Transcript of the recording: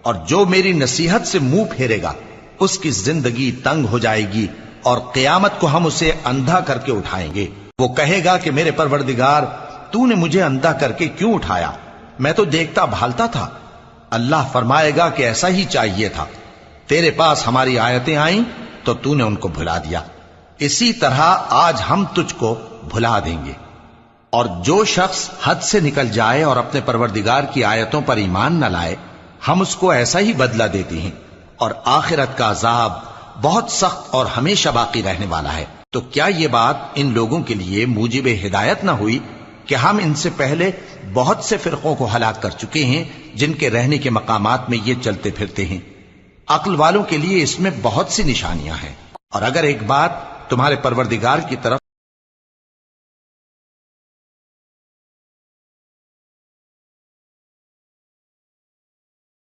और जो मेरी नसीहत से मुंह फेरेगा उसकी जिंदगी तंग हो जाएगी और क़यामत को हम उसे अंधा करके उठाएंगे। वो कहेगा कि मेरे परवरदिगार, तूने मुझे अंधा करके क्यों उठाया? मैं तो देखता भालता था। अल्लाह फरमाएगा कि ऐसा ही चाहिए था। तेरे पास हमारी आयतें आईं तो तूने उनको भुला दिया। इसी तरह आज हम तुझको भुला देंगे। और जो शख्स हद से निकल जाए और अपने परवरदिगार की आयतों पर ईमान न लाए, हम उसको ऐसा ही बदला देते हैं। और आखिरत का अजाब बहुत सख्त और हमेशा बाकी रहने वाला है। तो क्या ये बात इन लोगों के लिए मूजिब हिदायत न हुई कि हम इनसे पहले बहुत से फिरकों को हलाक कर चुके हैं जिनके रहने के मकामात में ये चलते फिरते हैं। अक्ल वालों के लिए इसमें बहुत सी निशानियां हैं। और अगर एक बात तुम्हारे परवरदिगार की तरफ